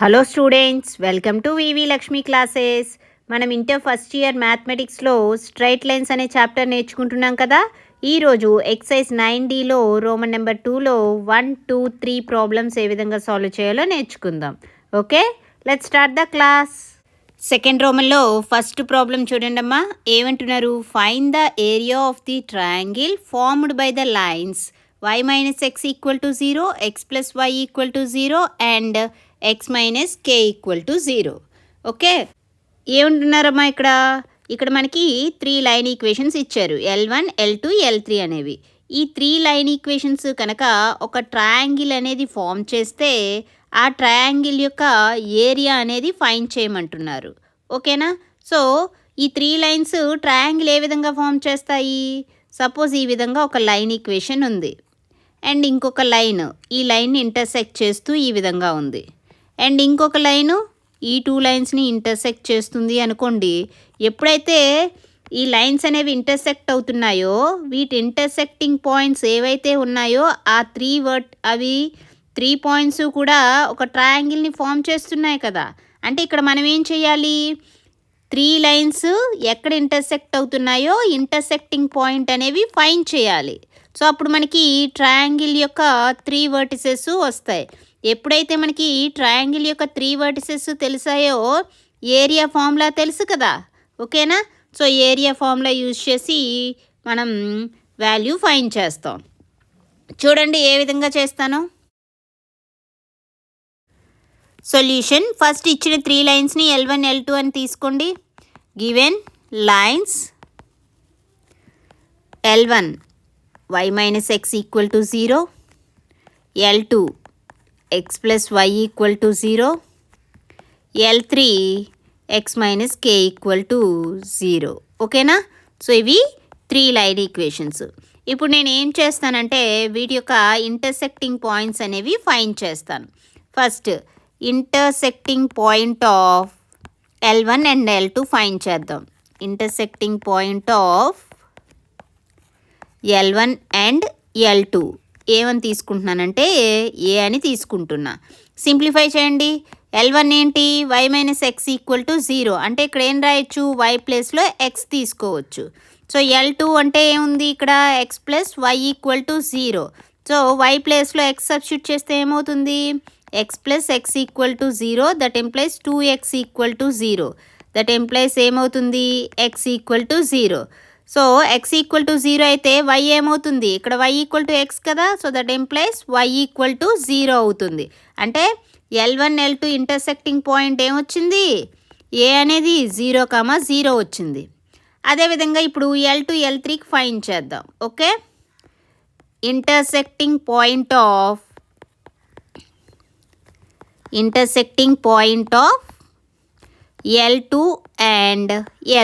Hello students, welcome to V V Lakshmi classes. మనం inter first year మ్యాథమెటిక్స్లో straight lines అనే chapter నేర్చుకుంటున్నాం కదా. ఈరోజు ఎక్సైజ్ 9Dలో రోమన్ నెంబర్ 2లో 1, 2, 3 ప్రాబ్లమ్స్ ఏ విధంగా సాల్వ్ చేయాలో నేర్చుకుందాం. Okay, let's start the class. Second రోమన్లో ఫస్ట్ ప్రాబ్లం చూడండి అమ్మా. ఏమంటున్నారు? Find the area of the triangle formed by the lines y minus x equal to 0, x plus y equal to 0 and x minus k equal to 0. Okay, ఏమంటున్నారమ్మా ఇక్కడ మనకి 3 line equations ఇచ్చారు, L1, L2, L3 అనేవి. ఈ 3 line equations కనుక ఒక triangle అనేది form చేస్తే ఆ ట్రయాంగిల్ యొక్క ఏరియా అనేది ఫైండ్ చేయమంటున్నారు. ఓకేనా? సో ఈ 3 లైన్స్ ట్రయాంగిల్ ఏ విధంగా ఫామ్ చేస్తాయి? సపోజ్ ఈ విధంగా ఒక లైన్ ఈక్వేషన్ ఉంది అండ్ ఇంకొక లైన్ ఈ లైన్ని ఇంటర్సెక్ట్ చేస్తూ ఈ విధంగా ఉంది అండ్ ఇంకొక లైను ఈ 2 లైన్స్ని ఇంటర్సెక్ట్ చేస్తుంది అనుకోండి. ఎప్పుడైతే ఈ లైన్స్ అనేవి ఇంటర్సెక్ట్ అవుతున్నాయో వీటి ఇంటర్సెక్టింగ్ పాయింట్స్ ఏవైతే ఉన్నాయో ఆ 3 పాయింట్స్ కూడా ఒక ట్రయాంగిల్ని ఫామ్ చేస్తున్నాయి కదా. అంటే ఇక్కడ మనం ఏం చేయాలి? 3 లైన్స్ ఎక్కడ ఇంటర్సెక్ట్ అవుతున్నాయో ఇంటర్సెక్టింగ్ పాయింట్ అనేవి ఫైండ్ చేయాలి. సో అప్పుడు మనకి ట్రయాంగిల్ యొక్క 3 వర్టిసెస్ వస్తాయి. ఎప్పుడైతే మనకి ట్రయాంగిల్ యొక్క 3 వర్టిసెస్ తెలిసాయో ఏరియా ఫార్ములా తెలుసు కదా. ఓకేనా? సో ఏరియా ఫార్ములా యూజ్ చేసి మనం వాల్యూ ఫైండ్ చేస్తాం. చూడండి ఏ విధంగా చేస్తాను. సొల్యూషన్, ఫస్ట్ ఇచ్చిన 3 లైన్స్ని L1, L2 అని తీసుకోండి. Given lines L1 y minus x equal to 0, L2 x plus y equal to 0, L3 x minus k equal to 0. ఓకేనా? సో ఇవి 3 లైన్ ఈక్వేషన్స్. ఇప్పుడు నేను ఏం చేస్తానంటే వీటి యొక్క ఇంటర్సెక్టింగ్ పాయింట్స్ అనేవి ఫైండ్ చేస్తాను. First intersecting point of L1 and L2 find చేద్దాం. Intersecting point of L1 and L2 ఏమని తీసుకుంటున్నానంటే ఏ అని తీసుకుంటున్నా. సింప్లిఫై చేయండి. L1 ఏంటి? y minus X equal to 0. అంటే ఇక్కడ ఏం రాయొచ్చు? y ప్లేస్లో x తీసుకోవచ్చు. సో L2 అంటే ఏముంది? ఇక్కడ x plus y equal to 0. So y ప్లేస్లో x సబ్స్టిట్యూట్ చేస్తే ఏమవుతుంది? x plus x equal to 0, that implies 2x equal to 0. That implies ఏమవుతుంది? x equal to 0. So x equal to 0 అయితే y ఏమవుతుంది? ఇక్కడ y ఈక్వల్ టు x కదా. So that implies y equal to 0 అవుతుంది. అంటే L1, L2 intersecting point ఏమొచ్చింది? ఏ అనేది 0,0 వచ్చింది. అదేవిధంగా ఇప్పుడు L2, L3కి ఫైండ్ చేద్దాం. Okay, intersecting point of L2 and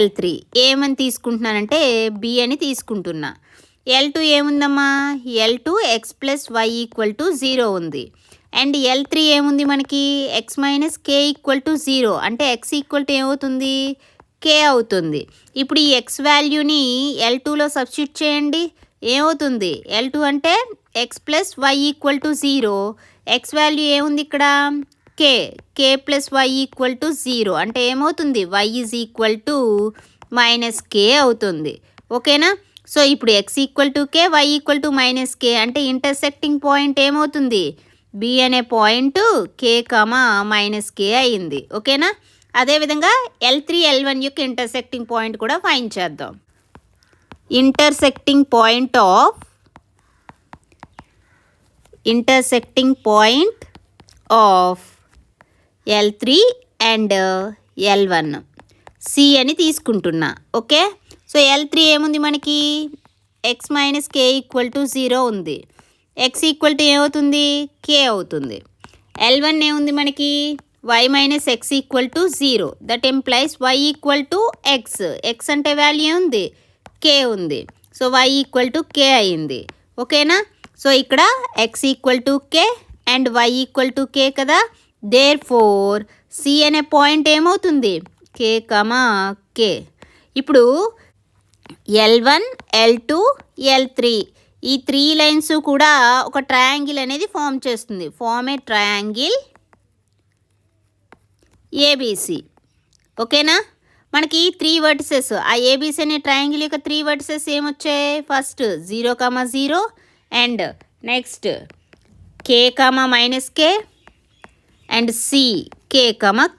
L3 ఏమని తీసుకుంటున్నానంటే బి అని తీసుకుంటున్నా. L2 ఏముందమ్మా? L2 x plus y equal to 0 ఉంది అండ్ L3 ఏముంది మనకి? x minus k equal to 0. అంటే x ఈక్వల్ టు ఏమవుతుంది? k అవుతుంది. ఇప్పుడు ఈ x వాల్యూని L2లో సబ్స్టిట్యూట్ చేయండి. ఏమవుతుంది? L2 అంటే x plus y equal to 0. x value ఏముంది ఇక్కడ? k plus y equal to 0. అంటే ఏమవుతుంది? y is equal to minus k అవుతుంది. ఓకేనా? సో ఇప్పుడు x equal to k, y equal to minus k. అంటే ఇంటర్సెక్టింగ్ పాయింట్ ఏమవుతుంది? b అనే పాయింట్ k, మైనస్ k అయింది. ఓకేనా? అదేవిధంగా L3, L1 యొక్క ఇంటర్సెక్టింగ్ పాయింట్ కూడా ఫైండ్ చేద్దాం. Intersecting point of L3 and L1 C అని తీసుకుంటున్నా. ఓకే, సో L3 ఏముంది మనకి? x minus k equal to 0 ఉంది. x ఈక్వల్ టు ఏమవుతుంది? k అవుతుంది. L1 ఏముంది మనకి? y minus x equal to 0. That implies y equal to x. x అంటే వాల్యూ ఏముంది? k ఉంది. So y equal to k అయింది. ఓకేనా? సో ఇక్కడ x equal to k and y equal to k కదా. దేర్ ఫోర్ C అనే point ఏమవుతుంది? k, k. ఇప్పుడు L1, L2, L3 ఈ 3 లైన్స్ కూడా ఒక ట్రయాంగిల్ అనేది ఫామ్ చేస్తుంది. Form a triangle ABC. ఓకేనా? మనకి 3 వర్టిసెస్, ఆ ఏబీసీ అనే ట్రయాంగిల్ యొక్క 3 వర్టిసెస్ ఏమొచ్చాయి? First 0, 0 and next k, -k and c, k,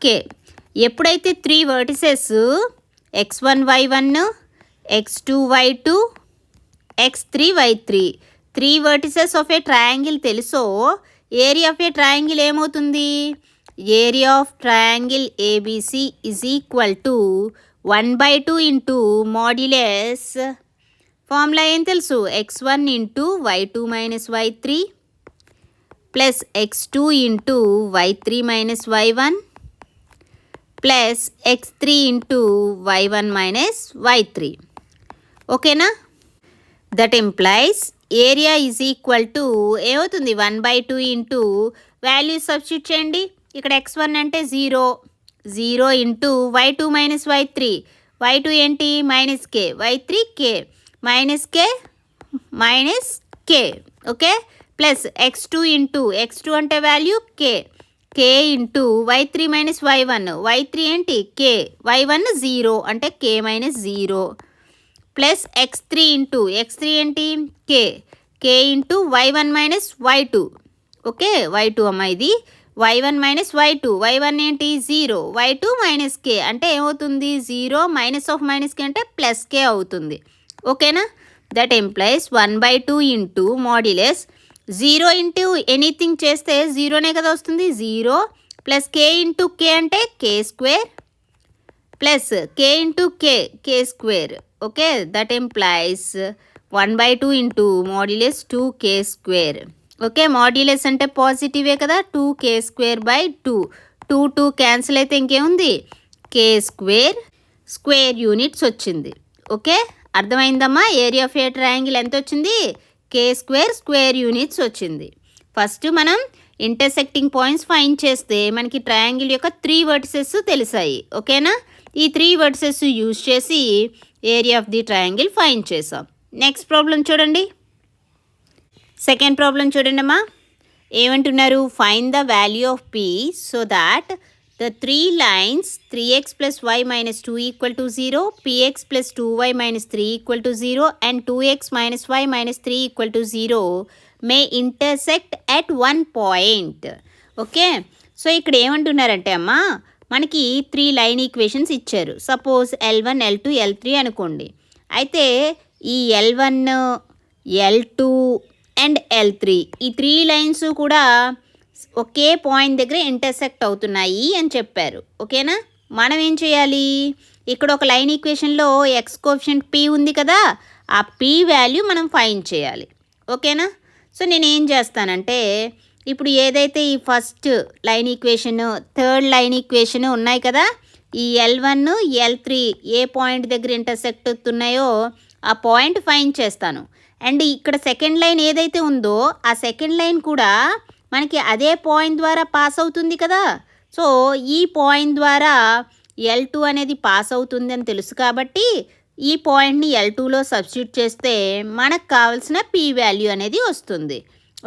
k. ఎప్పుడైతే 3 vertices x1, y1, x2, y2, x3, y3 3 vertices of a triangle తెలుసో ఏరియా ఆఫ్ ఏ ట్రయాంగిల్ ఏమవుతుంది? Area of triangle ABC is equal to 1/2 into modulus formula ఏం తెలుసు? x1 into y2 minus y3 plus x2 into y3 minus y1 plus x3 into y1 minus y3. ఓకేనా? That implies area is equal to ఏమవుతుంది? 1/2 into value substitute చేయండి. ఇక్కడ x1 అంటే 0 into y2 minus y3, y2 ఏంటి? Minus k, y3 k, minus k minus k. Okay, plus x2 into x2 అంటే value k into y3 minus y1, y3 ఏంటి? k, y1 0 అంటే k minus 0 plus x3 into x3 ఏంటి? k into y1 minus y2. Okay, y2 అమ్మ ఇది y1 minus y2, y1 ఏంటి? 0, y2 minus k అంటే ఏమవుతుంది? 0 minus of minus k అంటే plus k అవుతుంది. ఓకేనా? That employees 1/2 into modulus 0 into anything చేస్తే 0నే కదా వస్తుంది. 0 ప్లస్ k ఇంటూ k అంటే k square plus k into k square. Okay, that employees 1/2 into modulus 2k square. Okay, modulus అంటే పాజిటివే కదా. 2k square by 2 cancel అయితే ఇంకేముంది? k స్క్వేర్ యూనిట్స్ వచ్చింది. Okay, అర్థమైందమ్మా? ఏరియా ఆఫ్ ఏ ట్రయాంగిల్ ఎంత వచ్చింది? k square units వచ్చింది. First మనం ఇంటర్సెక్టింగ్ పాయింట్స్ ఫైండ్ చేస్తే మనకి ట్రయాంగిల్ యొక్క 3 వర్టిసెస్ తెలిసాయి. ఓకేనా? ఈ 3 వర్టిసెస్ యూజ్ చేసి area of the triangle find చేసాం. నెక్స్ట్ ప్రాబ్లం చూడండి. సెకండ్ ప్రాబ్లం చూడండి అమ్మా. ఏమంటున్నారు? Find the value of p so that the 3 lines 3x plus y minus 2 equal to 0, px plus 2y minus 3 equal to 0 and 2x minus y minus 3 equal to 0 May intersect at 1 point. Okay, so ఇక్కడ ఏమంటున్నారంటే అమ్మా, మనకి 3 line equations ఇచ్చారు. Suppose L1, L2, L3 అనుకోండి. అయితే ఈ L1, L2 and L3 ఈ 3 lines కూడా ఒకే పాయింట్ దగ్గర ఇంటర్సెక్ట్ అవుతున్నాయి అని చెప్పారు. ఓకేనా? మనం ఏం చేయాలి? ఇక్కడ ఒక లైన్ ఈక్వేషన్లో ఎక్స్ కోఎఫిషియంట్ p ఉంది కదా, ఆ p వాల్యూ మనం ఫైండ్ చేయాలి. ఓకేనా? సో నేను ఏం చేస్తానంటే, ఇప్పుడు ఏదైతే ఈ first line equation, third line equation ఉన్నాయి కదా, ఈ L1, L3 ఏ పాయింట్ దగ్గర ఇంటర్సెక్ట్ అవుతున్నాయో ఆ పాయింట్ ఫైండ్ చేస్తాను. అండ్ ఇక్కడ సెకండ్ లైన్ ఏదైతే ఉందో ఆ సెకండ్ లైన్ కూడా మనకి అదే పాయింట్ ద్వారా పాస్ అవుతుంది కదా. సో ఈ పాయింట్ ద్వారా L2 అనేది పాస్ అవుతుంది అని తెలుసు కాబట్టి ఈ పాయింట్ని L2లో సబ్స్టిట్యూట్ చేస్తే మనకు కావాల్సిన p వాల్యూ అనేది వస్తుంది.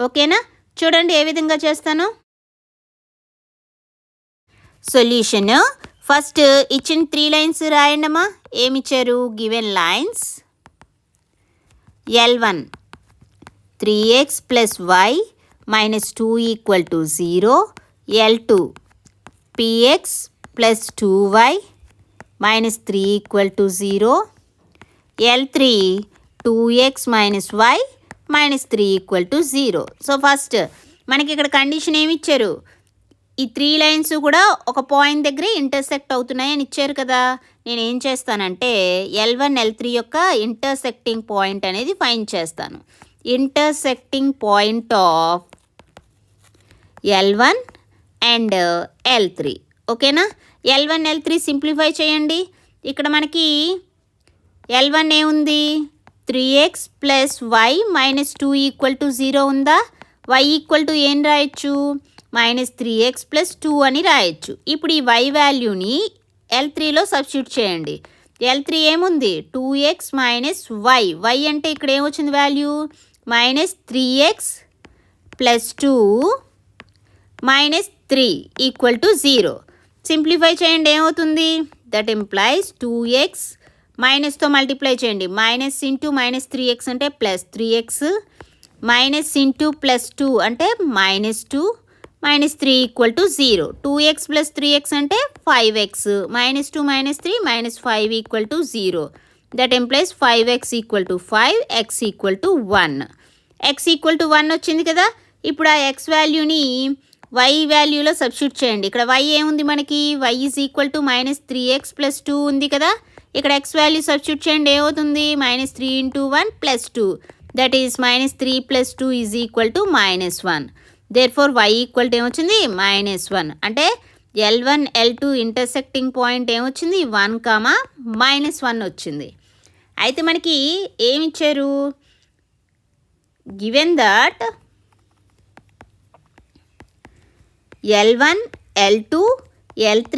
ఓకేనా? చూడండి ఏ విధంగా చేస్తాను. సొల్యూషన్ ఫస్ట్ ఇచ్చిన 3 లైన్స్ రాయండమ్మా. ఏమిచ్చారు? Given lines L1 3x plus y minus 2 equal to 0, L2 px plus 2y minus 3 equal to 0, L3 2x minus y minus 3 equal to 0. So first మనకి ఇక్కడ కండిషన్ ఏమి ఇచ్చారు? ఈ 3 లైన్స్ కూడా ఒక పాయింట్ దగ్గర ఇంటర్సెక్ట్ అవుతున్నాయి అని ఇచ్చారు కదా. నేను ఏం చేస్తానంటే L1, L3 యొక్క ఇంటర్సెక్టింగ్ పాయింట్ అనేది ఫైండ్ చేస్తాను. Intersecting point of L1 and L3. ఓకేనా? L1, L3 సింప్లిఫై చేయండి. ఇక్కడ మనకి L1 ఏముంది? 3x plus y minus 2 equal to 0 ఉందా? y ఈక్వల్ టు ఏం రాయొచ్చు? మైనస్ 3x ప్లస్ 2 అని రాయొచ్చు. ఇప్పుడు ఈ y వాల్యూని L3లో సబ్స్టిట్యూట్ చేయండి. L3 ఏముంది? 2x మైనస్ y అంటే ఇక్కడ ఏమొచ్చింది value? Minus 3x plus 2 minus 3 equal to 0. Simplify చేయండి, ఏమవుతుంది? దట్ ఇంప్లైస్ 2x మైనస్తో మల్టిప్లై చేయండి. మైనస్ ఇంటూ -3x అంటే +3x, మైనస్ ఇంటూ +2 అంటే -2, -3 = 0. 2x + 3x అంటే 5x, -2 -3 -5 = 0. That implies 5x = 5, x = 1. x = 1 వచ్చింది కదా. ఇప్పుడు ఆ x వాల్యూని y వాల్యూలో సబ్స్టిట్యూట్ చేయండి. ఇక్కడ y ఏముంది మనకి? y = -3x + 2 ఉంది కదా. ఇక్కడ x వాల్యూ సబ్స్టిట్యూట్ చేయండి, ఏమవుతుంది? -3 × 1 + 2, that is -3 + 2 = -1. Therefore y equal to ఏమొచ్చింది? -1. అంటే L1 L2 ఇంటర్సెక్టింగ్ పాయింట్ ఏమొచ్చింది? 1, -1 వచ్చింది. అయితే మనకి ఏమి ఇచ్చారు? Given that L1 L2 L3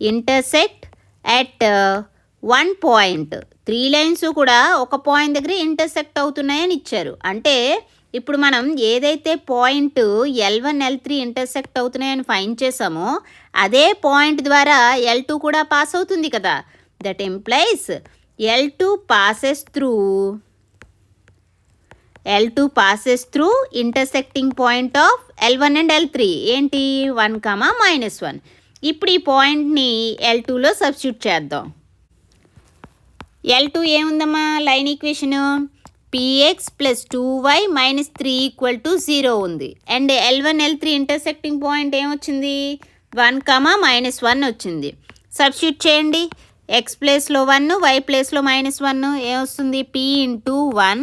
intersect at one point. 3 lines కూడా ఒక పాయింట్ దగ్గర ఇంటర్సెక్ట్ అవుతున్నాయని ఇచ్చారు. అంటే ఇప్పుడు మనం ఏదైతే పాయింట్ L1 L3 ఇంటర్సెక్ట్ అవుతున్నాయని ఫైండ్ చేసామో అదే పాయింట్ ద్వారా L2 కూడా పాస్ అవుతుంది కదా. That implies L2 passes through intersecting point of L1 and L3. ఏంటి? 1, -1. ఇప్పుడు ఈ పాయింట్ని L2లో సబ్స్టిట్యూట్ చేద్దాం. L2 ఏముందమ్మా? లైన్ ఈక్వేషను px + 2y - 3 = 0 ఉంది. And L1 L3 intersecting point ఏమొచ్చింది? 1, -1 వచ్చింది. సబ్స్టిట్యూట్ చేయండి. x ప్లేస్లో 1, y ప్లేస్లో -1 ఏమొస్తుంది? p × 1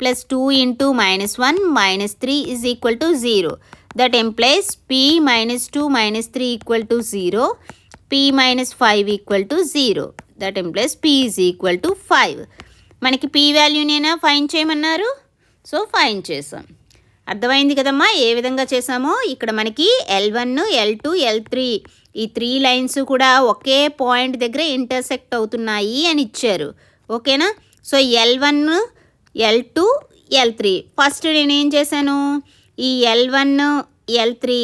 + 2 × -1 -3 = 0. That employees p - 2 - 3 = 0, p - 5 = 0. That employees p = 5. మనకి p వాల్యూనేనా ఫైండ్ చేయమన్నారు. సో ఫైండ్ చేసాం. అర్థమైంది కదమ్మా ఏ విధంగా చేసామో. ఇక్కడ మనకి L1 L2 L3 ఈ 3 లైన్స్ కూడా ఒకే పాయింట్ దగ్గర ఇంటర్సెక్ట్ అవుతున్నాయి అని ఇచ్చారు. ఓకేనా. So L1 L2 L3 first నేనేం చేశాను? ఈ L1 L3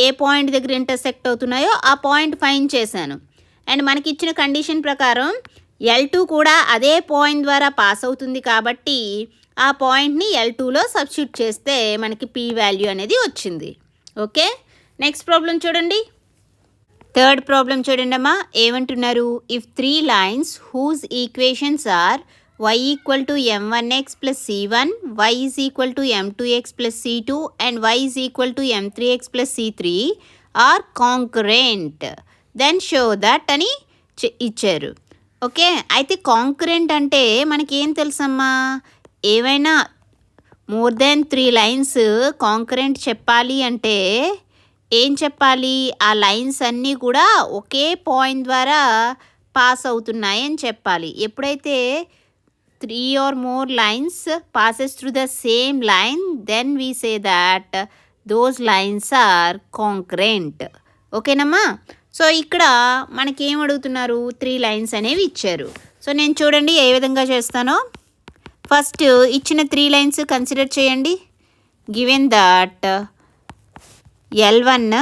ఏ పాయింట్ దగ్గర ఇంటర్సెక్ట్ అవుతున్నాయో ఆ పాయింట్ ఫైండ్ చేశాను. అండ్ మనకి ఇచ్చిన కండిషన్ ప్రకారం L2 కూడా అదే పాయింట్ ద్వారా పాస్ అవుతుంది కాబట్టి ఆ పాయింట్ని L2లో సబ్స్టిట్యూట్ చేస్తే మనకి p వాల్యూ అనేది వచ్చింది. ఓకే. నెక్స్ట్ ప్రాబ్లం చూడండి. థర్డ్ ప్రాబ్లం చూడండి అమ్మా. ఏమంటున్నారు? If 3 lines whose equations are y = m1x + c1, y = m2x + c2 and y = m3x + c3 are congruent, then show that అని ఇచ్చారు. ఓకే. అయితే కాంకరెంట్ అంటే మనకేం తెలుసమ్మా? ఏవైనా మోర్ దెన్ 3 లైన్స్ కాంకరెంట్ చెప్పాలి అంటే ఏం చెప్పాలి? ఆ లైన్స్ అన్నీ కూడా ఒకే పాయింట్ ద్వారా పాస్ అవుతున్నాయి అని చెప్పాలి. ఎప్పుడైతే 3 or more lines passes through the same line, then we say that those lines are congruent. ఓకేనమ్మా. సో ఇక్కడ మనకి ఏం అడుగుతున్నారు? 3 లైన్స్ అనేవి ఇచ్చారు. సో నేను చూడండి ఏ విధంగా చేస్తానో. ఫస్ట్ ఇచ్చిన 3 లైన్స్ కన్సిడర్ చేయండి. Given that L1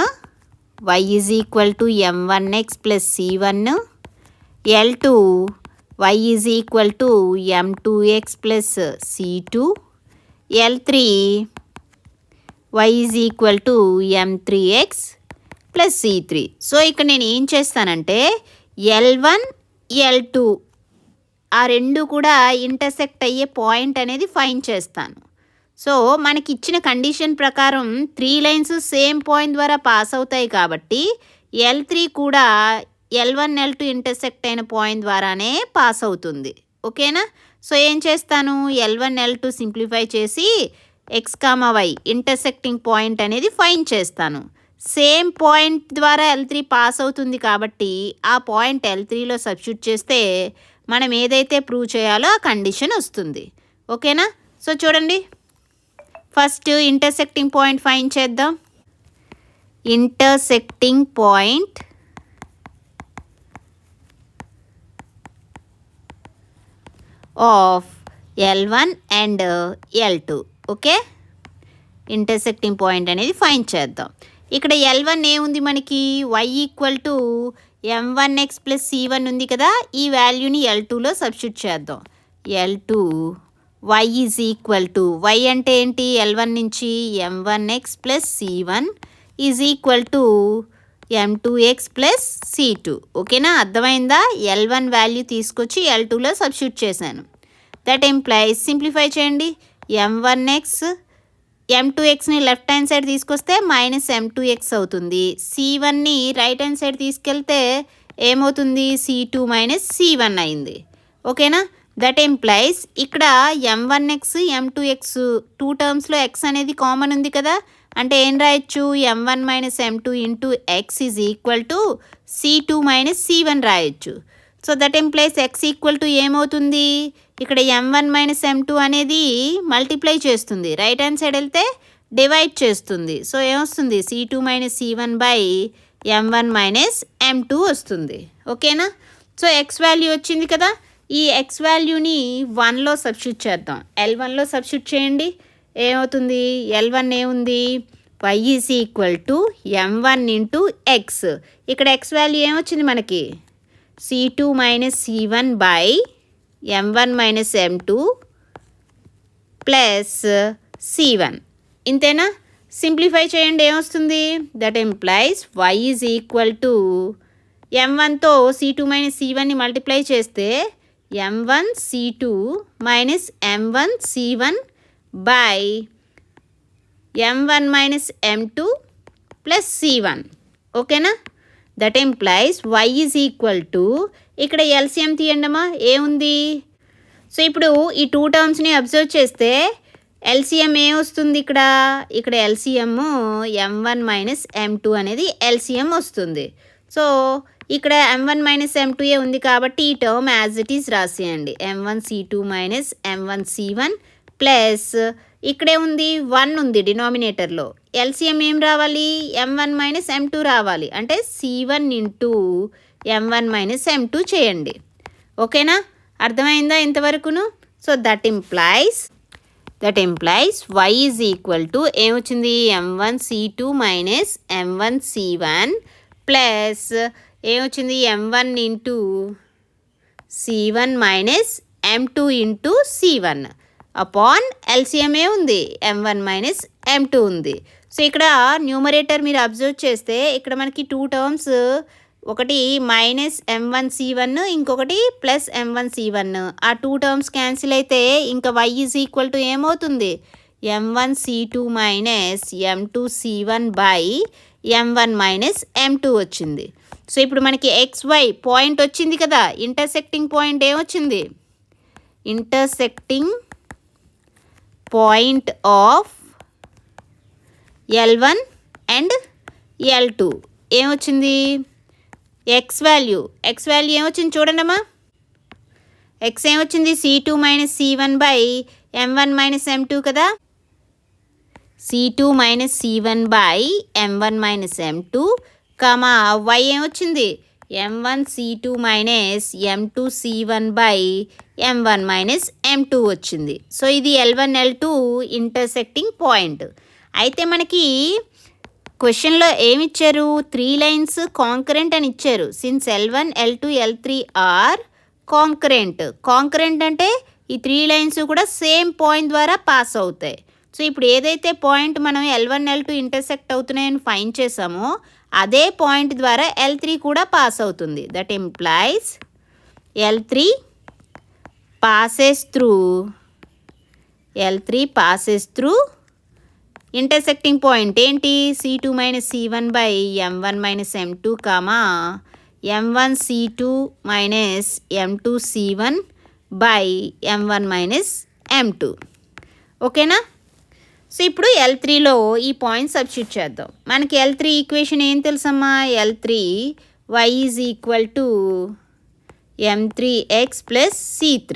y = m1x + c1, L2 y = m2x + c2, L3 y = m3x + c3. So ఇక్కడ నేను ఏం చేస్తానంటే L1 L2 ఆ రెండు కూడా ఇంటర్సెక్ట్ అయ్యే పాయింట్ అనేది ఫైండ్ చేస్తాను. సో మనకి ఇచ్చిన కండిషన్ ప్రకారం 3 లైన్స్ సేమ్ పాయింట్ ద్వారా పాస్ అవుతాయి కాబట్టి L3 కూడా L1 L2 ఇంటర్సెక్ట్ అయిన పాయింట్ ద్వారానే పాస్ అవుతుంది. ఓకేనా. సో ఏం చేస్తాను? L1 L2 సింప్లిఫై చేసి x, y ఇంటర్సెక్టింగ్ పాయింట్ అనేది ఫైండ్ చేస్తాను. సేమ్ పాయింట్ ద్వారా L3 పాస్ అవుతుంది కాబట్టి ఆ పాయింట్ L3లో సబ్స్టిట్యూట్ చేస్తే మనం ఏదైతే ప్రూవ్ చేయాలో ఆ కండిషన్ వస్తుంది. ఓకేనా. సో చూడండి ఫస్ట్ ఇంటర్సెక్టింగ్ పాయింట్ ఫైండ్ చేద్దాం. Intersecting point of L1 and L2. Okay. Intersecting point అనేది ఫైండ్ చేద్దాం. ఇక్కడ L1 ఏముంది మనకి y equal to m1x plus c1 ఉంది కదా, ఈ వాల్యూని L2లో సబ్స్టిట్యూట్ చేద్దాం. L2 y is equal to y అంటే ఏంటి L1 నుంచి m1x plus c1 is equal to m2x plus c2. ఓకేనా, అర్థమైందా? L1 వాల్యూ తీసుకొచ్చి L2లో సబ్స్టిట్యూట్ చేశాను. దట్ ఎంప్లాయిస్ సింప్లిఫై చేయండి. m1x m2xని లెఫ్ట్ హ్యాండ్ సైడ్ తీసుకొస్తే మైనస్ m2x అవుతుంది. c1ని రైట్ హ్యాండ్ సైడ్ తీసుకెళ్తే ఏమవుతుంది c2 మైనస్ c1 అయింది. ఓకేనా, దట్ ఎంప్లాయిస్ ఇక్కడ m1x m2x టూ టర్మ్స్లో x అనేది కామన్ ఉంది కదా, అంటే ఏం రాయొచ్చు m1 minus m2 into x is equal to c2 minus c1 రాయొచ్చు. So that employees x equal to ఏమవుతుంది, ఇక్కడ m1 మైనస్ m2 అనేది మల్టిప్లై చేస్తుంది, రైట్ హ్యాండ్ సైడ్ వెళ్తే డివైడ్ చేస్తుంది. సో ఏమొస్తుంది c2 minus c1 by m1 minus m2 వస్తుంది. ఓకేనా, సో x వాల్యూ వచ్చింది కదా, ఈ x వాల్యూని 1లో సబ్స్టిట్యూట్ చేద్దాం. L1లో సబ్స్టిట్యూట్ చేయండి, ఏమవుతుంది L1 ఏముంది y is equal to m1 into x. ఇక్కడ x వాల్యూ ఏమొచ్చింది మనకి c2 minus c1 by m1 minus m2 plus c1. ఇంతేనా, సింప్లిఫై చేయండి ఏమొస్తుంది, that implies y is equal to m1తో c2 మైనస్ c1ని మల్టిప్లై చేస్తే m1 c2 minus m1 c1 by m1 minus m2 plus c1. ఓకేనా, that implies y is equal to ఇక్కడ LCM తీయండమ్మా ఏముంది. So ఇప్పుడు ఈ టూ టర్మ్స్ని అబ్జర్వ్ చేస్తే ఎల్సిఎం ఏమొస్తుంది, ఇక్కడ ఎల్సిఎం m1 మైనస్ m2 అనేది ఎల్సిఎం వస్తుంది. సో ఇక్కడ m1 మైనస్ m2 ఉంది కాబట్టి ఈ టర్మ్ యాజ్ ఇట్ ఈస్ రాసేయండి, m1 c2 minus m1 c1 plus ఇక్కడే ఉంది 1 ఉంది డినామినేటర్లో, ఎల్సిఎం ఏం రావాలి m1 మైనస్ m2 రావాలి, అంటే c1 into m1 minus m2 చేయండి. ఓకేనా, అర్థమైందా ఇంతవరకును? So that implies y is equal to ఏమొచ్చింది m1 c2 minus m1 c1 plus ఏమొచ్చింది m1 into c1 minus m2 into c1 upon LCM ఉంది m1 మైనస్ m2 ఉంది. సో ఇక్కడ numerator మీరు అబ్జర్వ్ చేస్తే ఇక్కడ మనకి టూ టర్మ్స్, ఒకటి మైనస్ m1 c1 ఇంకొకటి ప్లస్ m1 c1, ఆ టూ టర్మ్స్ క్యాన్సిల్ అయితే ఇంకా y ఈజ్ ఈక్వల్ టు ఏమవుతుంది m1 c2 minus m2 c1 by m1 minus m2 వచ్చింది. సో ఇప్పుడు మనకి xy పాయింట్ వచ్చింది కదా, ఇంటర్సెక్టింగ్ పాయింట్ ఏమొచ్చింది, intersecting point of L1 and L2 ఏమొచ్చింది x వాల్యూ ఏమొచ్చింది చూడండమ్మా, x ఏమొచ్చింది c2 minus c1 by m1 minus m2 కదా, c2 minus c1 by m1 minus m2 comma y ఏమొచ్చింది m1 c2 minus m2 c1 by m1 minus m2 వచ్చింది. So ఇది L1 L2 intersecting point. అయితే మనకి క్వశ్చన్లో ఏమిచ్చారు, 3 lines concurrent అని ఇచ్చారు. Since L1 L2 L3 are concurrent అంటే ఈ 3 లైన్స్ కూడా సేమ్ పాయింట్ ద్వారా పాస్ అవుతాయి. సో ఇప్పుడు ఏదైతే పాయింట్ మనం L1 L2 ఇంటర్సెక్ట్ అవుతున్నాయని ఫైండ్ చేసామో అదే పాయింట్ ద్వారా L3 కూడా పాస్ అవుతుంది. That employees L3 passes through intersecting point ఏంటి c2 minus c1 by m1 minus m2 comma m1 c2 minus m2 c1 by m1 minus m2. ఓకేనా, so ఇప్పుడు L3లో ఈ పాయింట్ సబ్స్టిట్యూట్ చేద్దాం. మనకి L3 ఈక్వేషన్ ఏం తెలుసమ్మా, L3 y is equal to m3x plus c3.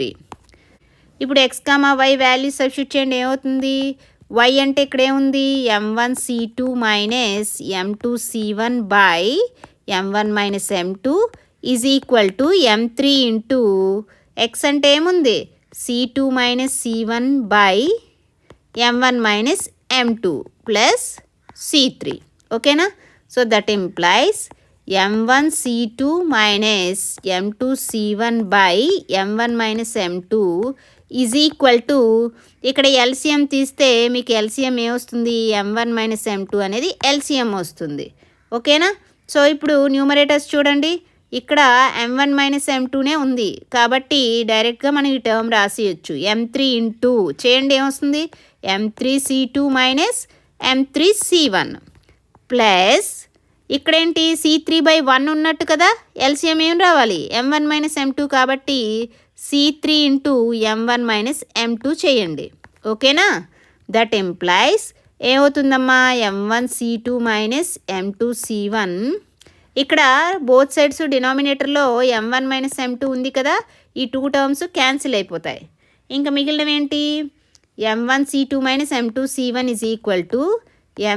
ఇప్పుడు x comma y value substitute చేయండి, ఏమవుతుంది y అంటే ఇక్కడ ఏముంది m1 c2 minus m2 c1 by m1 minus m2 is equal to m3 into x అంటే ఏముంది c2 minus c1 by m1 minus m2 plus c3. ఓకేనా? So that implies m1 c2 minus m2 c1 by m1 minus m2 is equal to, ఇక్కడ LCM తీస్తే మీకు LCM ఏమొస్తుంది, m1 minus m2 అనేది LCM వస్తుంది. ఓకేనా? సో ఇప్పుడు numerators చూడండి, ఇక్కడ m1 మైనస్ m2నే ఉంది కాబట్టి డైరెక్ట్గా మనం ఈ టర్మ్ రాసేయచ్చు. m3 ఇంటూ చేయండి ఏమొస్తుంది, m3 c2 minus m3 c1 plus ఇక్కడేంటి c3 by 1 ఉన్నట్టు కదా, ఎల్సిఎం ఏం రావాలి, m1 మైనస్ m2 కాబట్టి c3 into m1 minus m2 చేయండి. ఓకేనా? దట్ ఎంప్లాయిస్ ఏమవుతుందమ్మా, m1 c2 minus m2 c1. ఇక్కడ both sides డినామినేటర్లో m1 minus m2 ఉంది కదా, ఈ 2 టర్మ్స్ క్యాన్సిల్ అయిపోతాయి. ఇంకా మిగిలినవి ఏంటి, m1 c2 minus m2 c1 is equal to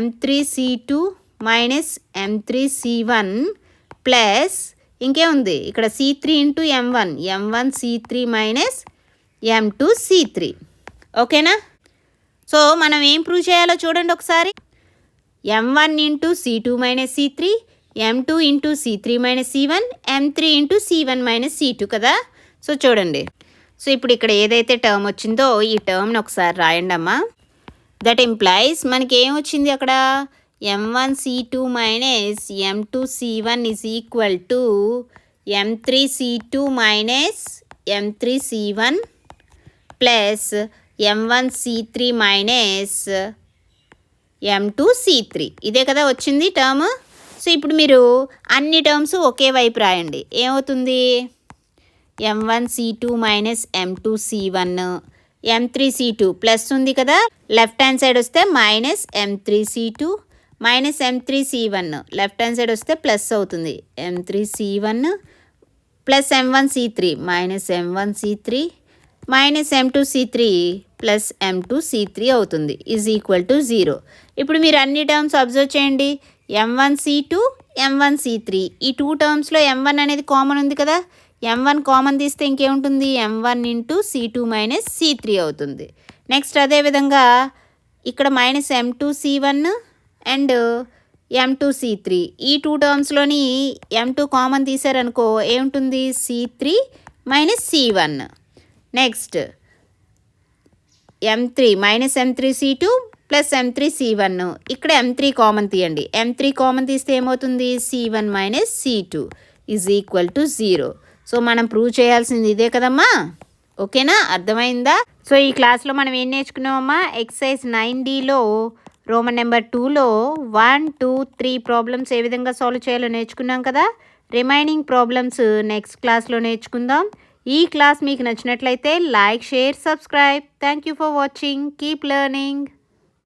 m3 c2 minus m3 c1 plus ఇంకేముంది ఇక్కడ c3 into m1 c3 minus m2 c3. ఓకేనా? సో మనం ఏం ప్రూవ్ చేయాలో చూడండి ఒకసారి. m1 into c2 minus c3, m2 into c3 minus c1, m3 into c1 minus c2 కదా. So చూడండి, సో ఇప్పుడు ఇక్కడ ఏదైతే టర్మ్ వచ్చిందో ఈ టర్మ్ని ఒకసారి రాయండి అమ్మా. దట్ ఇంప్లైస్ మనకి ఏం వచ్చింది అక్కడ, m1 c2 minus m2 c1 is equal to m3 c2 minus m3 c1 plus m1 c3 minus m2 c3. ఇదే కదా వచ్చింది టర్మ్. సో ఇప్పుడు మీరు అన్ని టర్మ్స్ ఒకే వైపు రాయండి. ఏమవుతుంది, m1 c2 minus m2 c1, m3 c2 plus ఉంది కదా, లెఫ్ట్ హ్యాండ్ సైడ్ వస్తే minus m3 c2 minus m3 c1, left hand side వస్తే ప్లస్ అవుతుంది, m3 c1 plus m1 c3 minus m1 c3 minus m2 c3 plus m2 c3 అవుతుంది, is equal to 0. ఇప్పుడు మీరు అన్ని terms observe చేయండి, m1 c2 m1 c3, ఈ 2 టర్మ్స్లో m1 అనేది common ఉంది కదా, m1 కామన్ తీస్తే ఇంకేముంటుంది, m1 into c2 minus c3 అవుతుంది. నెక్స్ట్ అదేవిధంగా ఇక్కడ minus m2 c1 and m2 c3, ఈ 2 టర్మ్స్లోని m2 కామన్ తీసారనుకో ఏముంటుంది, c3 minus c1. Next m3 minus m3 c2 plus m3 c1, ఇక్కడ m3 కామన్ తీయండి, m3 కామన్ తీస్తే ఏమవుతుంది, c1 minus c2 is equal to 0. So మనం prove చేయాల్సింది ఇదే కదమ్మా. ఓకేనా? అర్థమైందా? సో ఈ క్లాస్లో మనం ఏం నేర్చుకున్నామమ్మా, ఎక్సర్సైజ్ 9Dలో రోమన్ నెంబర్ 2లో 1, 2, 3 ప్రాబ్లమ్స్ ఏ విధంగా సాల్వ్ చేయాలో నేర్చుకున్నాం కదా. రిమైనింగ్ ప్రాబ్లమ్స్ నెక్స్ట్ క్లాస్లో నేర్చుకుందాం. ఈ క్లాస్ మీకు నచ్చినట్లయితే like, share, subscribe. Thank you for watching. Keep learning.